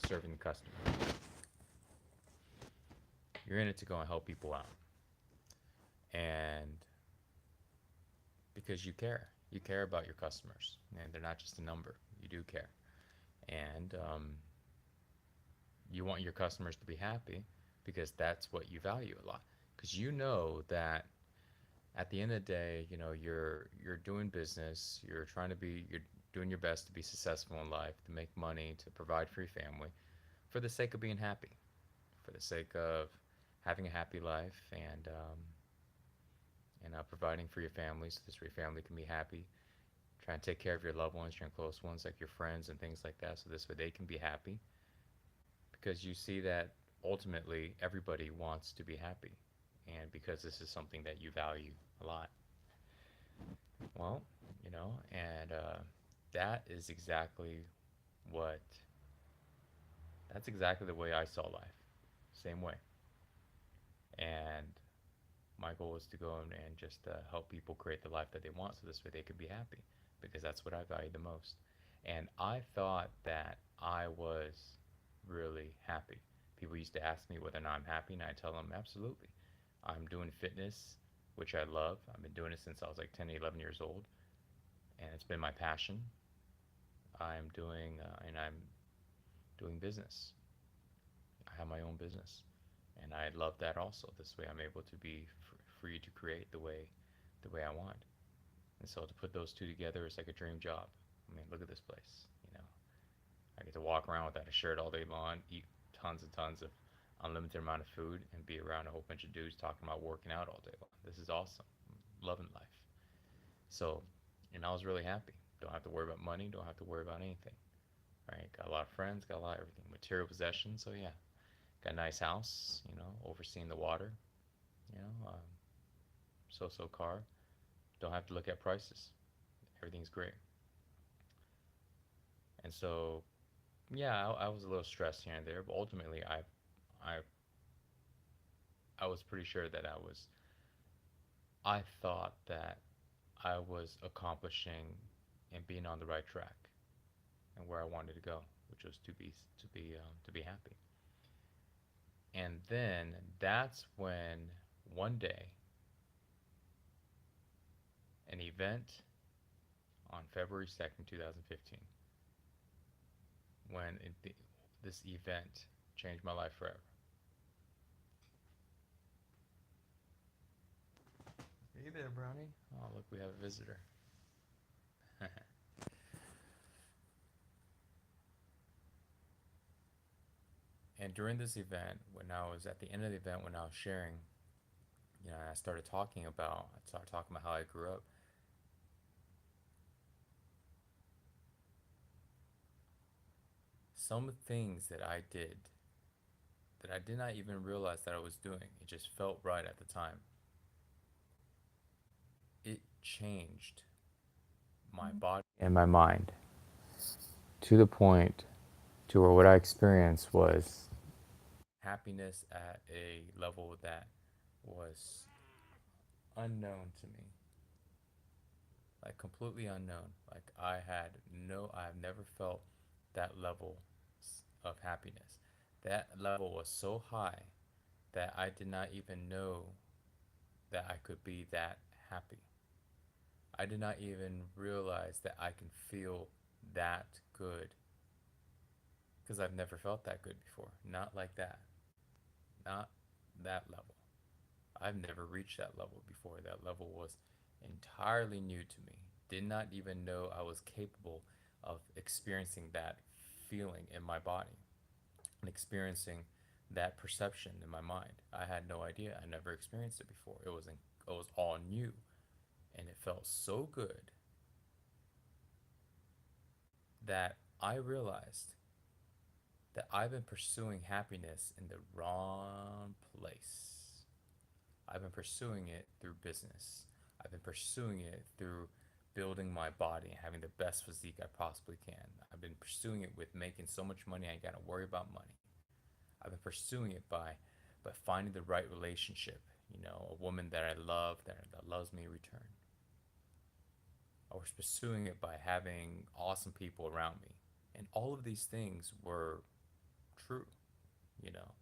serving the customer. You're in it to go and help people out. And because you care about your customers, and they're not just a number. You do care. And you want your customers to be happy because that's what you value a lot. Because you know that at the end of the day, you're doing business, you're doing your best to be successful in life, to make money, to provide for your family, for the sake of being happy, for the sake of having a happy life, and providing for your family so this your family can be happy. Trying to take care of your loved ones, your close ones, like your friends and things like that, so this way they can be happy. Because you see that ultimately everybody wants to be happy, and because this is something that you value a lot. Well, and that is exactly what that's exactly the way I saw life. Same way. And my goal is to go and just help people create the life that they want so this way they could be happy because that's what I value the most. And I thought that I was really happy. People used to ask me whether or not I'm happy, and I tell them absolutely. I'm doing fitness, which I love. I've been doing it since I was like 10, 11 years old, and it's been my passion. I'm doing business. I have my own business, and I love that also. This way, I'm able to be free to create the way I want. And so to put those two together is like a dream job. I mean, look at this place. I get to walk around without a shirt all day long, eat tons and tons of unlimited amount of food, and be around a whole bunch of dudes talking about working out all day long. This is awesome. I'm loving life. So, and I was really happy. Don't have to worry about money. Don't have to worry about anything. Right? Got a lot of friends. Got a lot of everything. Material possessions. So yeah, got a nice house. Overseeing the water. So-so car. Don't have to look at prices. Everything's great. And so, yeah, I was a little stressed here and there, but ultimately, I, I was pretty sure that I thought that I was accomplishing and being on the right track and where I wanted to go, which was to be happy. And then that's when one day, an event on February 2nd, 2015, when this event changed my life forever. Hey there, Brownie. Oh, look, we have a visitor. And during this event, when I was at the end of the event, when I was sharing, I started talking about how I grew up. Some things that I did that I did not even realize that I was doing, it just felt right at the time. It changed my body and my mind to the point to where what I experienced was happiness at a level that was unknown to me, like completely unknown. Like I've never felt that level of happiness. That level was so high that I did not even know that I could be that happy. I did not even realize that I can feel that good because I've never felt that good before. Not like that. Not that level. I've never reached that level before. That level was entirely new to me. Did not even know I was capable of experiencing that feeling in my body and experiencing that perception in my mind. I had no idea. I never experienced it before. It was all new, and it felt so good that I realized that I've been pursuing happiness in the wrong place. I've been pursuing it through business. I've been pursuing it through building my body and having the best physique I possibly can. I've been pursuing it with making so much money I ain't gotta worry about money. I've been pursuing it by finding the right relationship, a woman that I love, that loves me in return. I was pursuing it by having awesome people around me. And all of these things were true, you know.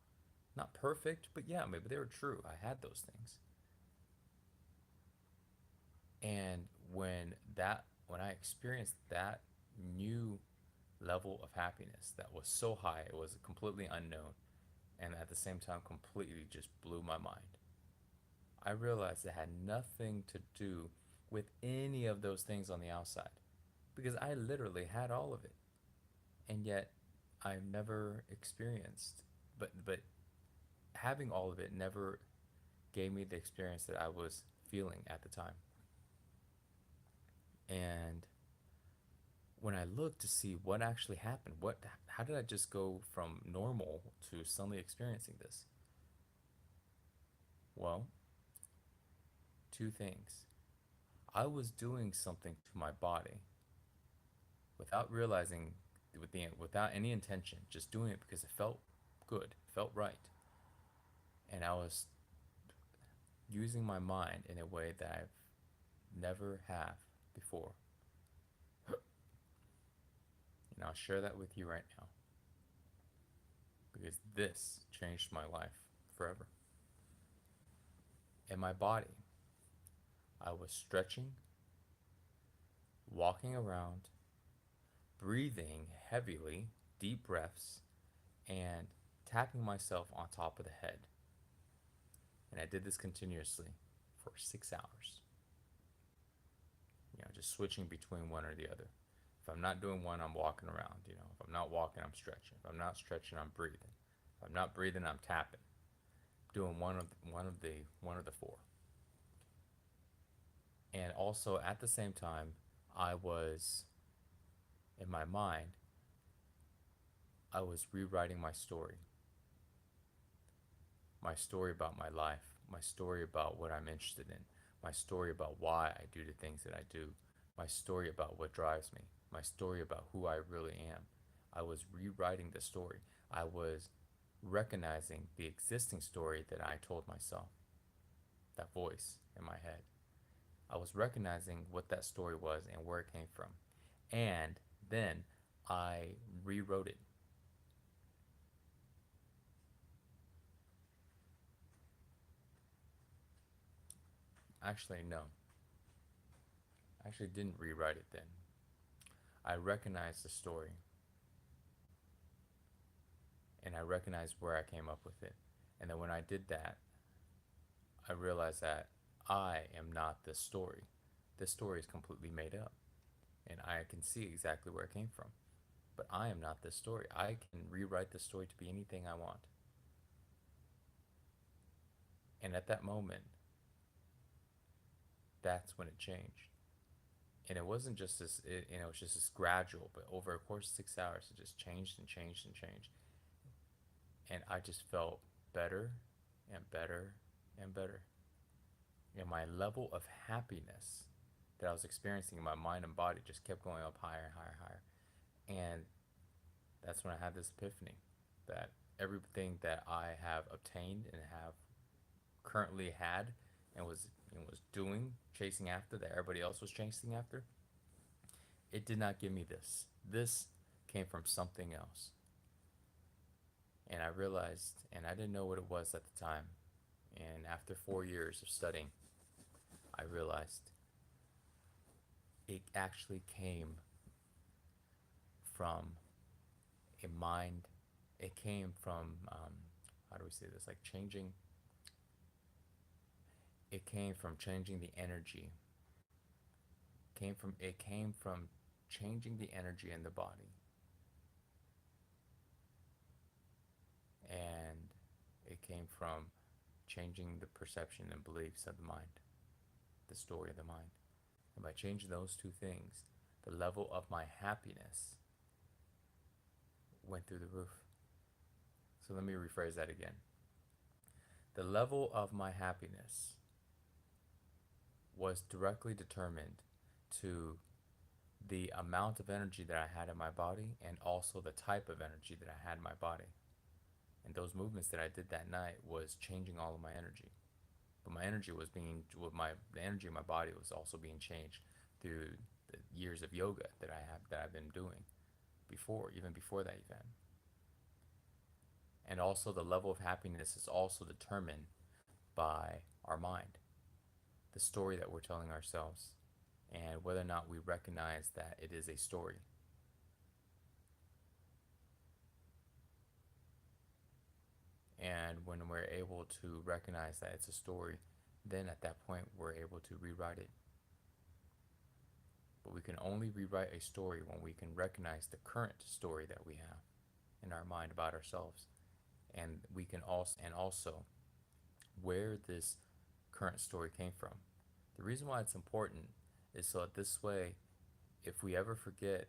Not perfect, but yeah, maybe they were true. I had those things. And when I experienced that new level of happiness that was so high, it was completely unknown, and at the same time completely just blew my mind. I realized it had nothing to do with any of those things on the outside because I literally had all of it. And yet I've never experienced but having all of it never gave me the experience that I was feeling at the time. And when I looked to see what actually happened, what how did I just go from normal to suddenly experiencing this? Well, two things. I was doing something to my body without realizing, without any intention, just doing it because it felt good, felt right. And I was using my mind in a way that I've never have before. And I'll share that with you right now because this changed my life forever. In my body, I was stretching, walking around, breathing heavily, deep breaths, and tapping myself on top of the head. And I did this continuously for 6 hours. Just switching between one or the other. If I'm not doing one, I'm walking around. If I'm not walking, I'm stretching. If I'm not stretching, I'm breathing. If I'm not breathing, I'm tapping. Doing one of the four. And also at the same time, I was in my mind, I was rewriting my story about my life, my story about what I'm interested in, my story about why I do the things that I do, my story about what drives me, my story about who I really am. I was rewriting the story. I was recognizing the existing story that I told myself, that voice in my head. I was recognizing what that story was and where it came from. And then I rewrote it. Actually, no. I actually didn't rewrite it then. I recognized the story and I recognized where I came up with it. And then when I did that, I realized that I am not this story. This story is completely made up, and I can see exactly where it came from. But I am not this story. I can rewrite the story to be anything I want. And at that moment, that's when it changed. And it wasn't just this, it was just this gradual, but over a course of 6 hours, it just changed and changed and changed. And I just felt better and better and better. And my level of happiness that I was experiencing in my mind and body just kept going up higher and higher and higher. And that's when I had this epiphany that everything that I have obtained and have currently had and was doing, chasing after, that everybody else was chasing after, it did not give me this. This came from something else. And I realized, and I didn't know what it was at the time. And after 4 years of studying, I realized it actually came from a mind. It came from, how do we say this? Like changing. It came from changing the energy. It came from changing the energy in the body, and it came from changing the perception and beliefs of the mind, the story of the mind. And by changing those two things, the level of my happiness went through the roof. So let me rephrase that again. The level of my happiness was directly determined to the amount of energy that I had in my body and also the type of energy that I had in my body. And those movements that I did that night was changing all of my energy. But my energy was being, with my the energy in my body was also being changed through the years of yoga that I've been doing before, even before that event. And also, the level of happiness is also determined by our mind, the story that we're telling ourselves, and whether or not we recognize that it is a story. And when we're able to recognize that it's a story, then at that point we're able to rewrite it. But we can only rewrite a story when we can recognize the current story that we have in our mind about ourselves. And we can also where this current story came from. The reason why it's important is so that this way, if we ever forget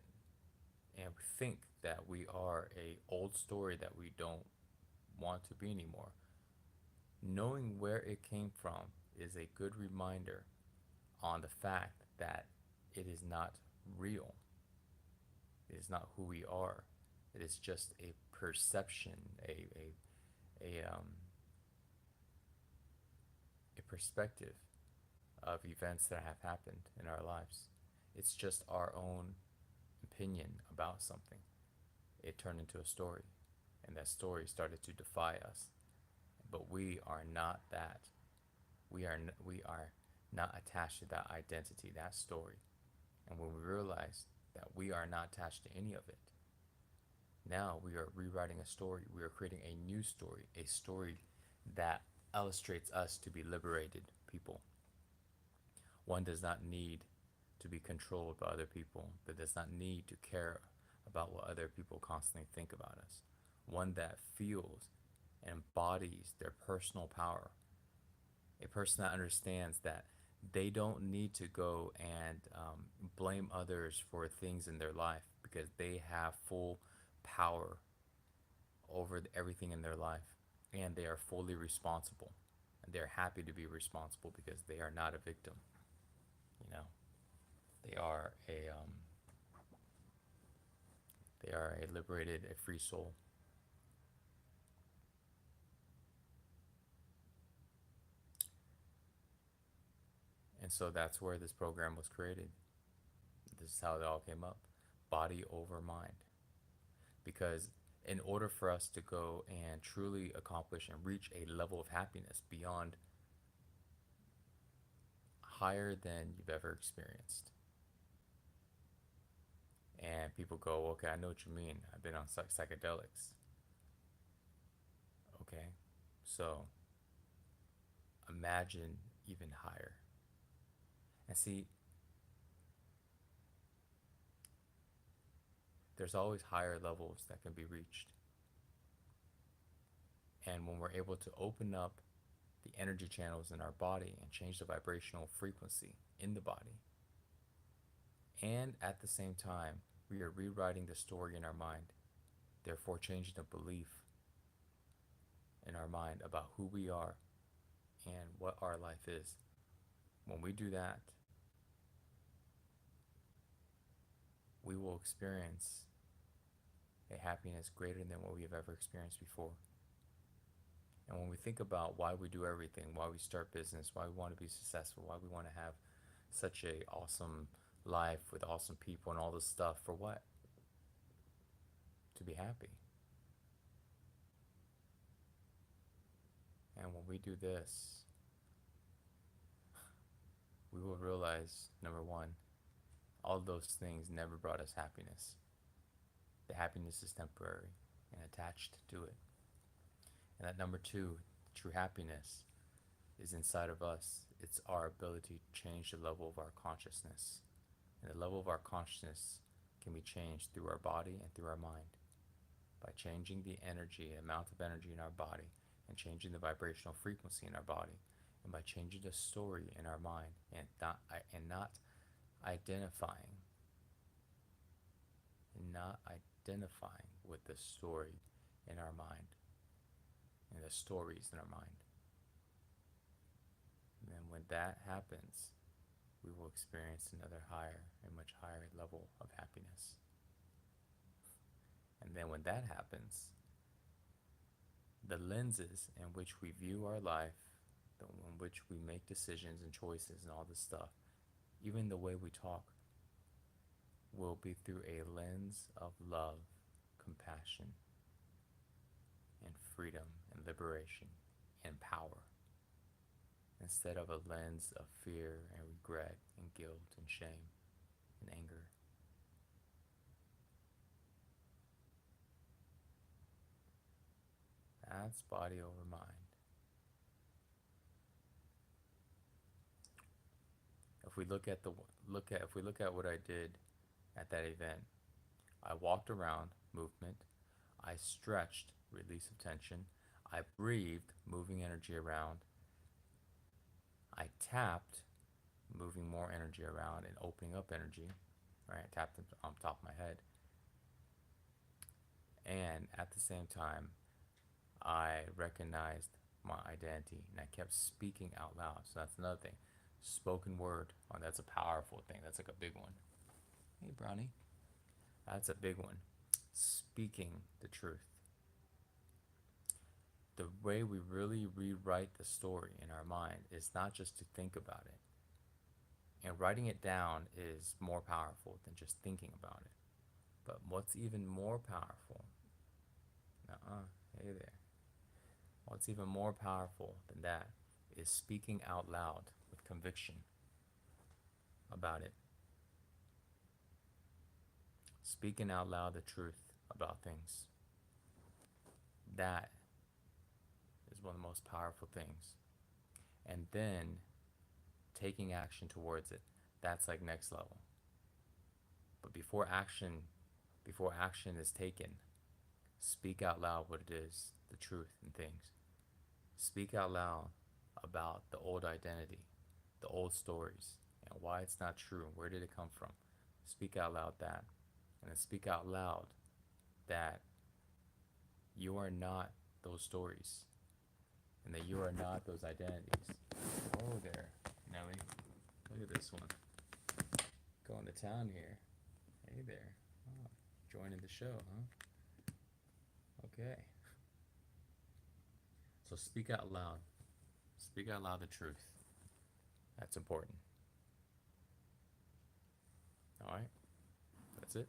and we think that we are a old story that we don't want to be anymore, knowing where it came from is a good reminder on the fact that it is not real. It is not who we are. It is just a perception, a perspective of events that have happened in our lives. It's just our own opinion about something. It turned into a story, and that story started to defy us. But we are not that. We are not attached to that identity, that story. And when we realize that we are not attached to any of it, now we are rewriting a story. We are creating a new story, a story that illustrates us to be liberated people. One does not need to be controlled by other people, that does not need to care about what other people constantly think about us. One that feels and embodies their personal power. A person that understands that they don't need to go and blame others for things in their life because they have full power over everything in their life, and they are fully responsible, and they're happy to be responsible because they are not a victim. You know, they are a liberated, a free soul. And so that's where this program was created. This is how it all came up. Body over mind. Because in order for us to go and truly accomplish and reach a level of happiness beyond higher than you've ever experienced. And people go, okay, I know what you mean. I've been on psychedelics. Okay, so imagine even higher. And see, there's always higher levels that can be reached. And when we're able to open up the energy channels in our body and change the vibrational frequency in the body, and at the same time, we are rewriting the story in our mind, therefore changing the belief in our mind about who we are and what our life is. When we do that, we will experience a happiness greater than what we have ever experienced before. And when we think about why we do everything, why we start business, why we want to be successful, why we want to have such a awesome life with awesome people and all this stuff, for what? To be happy. And when we do this, we will realize, number one, all those things never brought us happiness. The happiness is temporary and attached to it. And that number two, true happiness is inside of us. It's our ability to change the level of our consciousness. And the level of our consciousness can be changed through our body and through our mind. By changing the energy, amount of energy in our body, and changing the vibrational frequency in our body, and by changing the story in our mind, and not identifying, with the story in our mind and the stories in our mind. And then when that happens, we will experience another higher and much higher level of happiness. And then when that happens, the lenses in which we view our life, in which we make decisions and choices and all this stuff, even the way we talk, will be through a lens of love, compassion, and freedom and liberation and power instead of a lens of fear and regret and guilt and shame and anger. That's body over mind. If we look at the look at if we look at what I did at that event, I walked around, movement. I stretched, release of tension. I breathed, moving energy around. I tapped, moving more energy around and opening up energy. Right, I tapped on top of my head. And at the same time, I recognized my identity and I kept speaking out loud. So that's another thing. Spoken word. Oh, that's a powerful thing. That's like a big one. Hey, Brownie. That's a big one. Speaking the truth. The way we really rewrite the story in our mind is not just to think about it. And writing it down is more powerful than just thinking about it. But what's even more powerful? Hey there. What's even more powerful than that is speaking out loud with conviction about it. Speaking out loud the truth about things. That is one of the most powerful things. And then taking action towards it. That's like next level. But before action is taken, speak out loud what it is, the truth and things. Speak out loud about the old identity, the old stories, and why it's not true. Where did it come from? Speak out loud that. And then speak out loud that you are not those stories and that you are not those identities. Whoa there, Nelly. Look at this one. Going to town here. Hey there. Oh, joining the show, huh? Okay. So speak out loud. Speak out loud the truth. That's important. All right. That's it.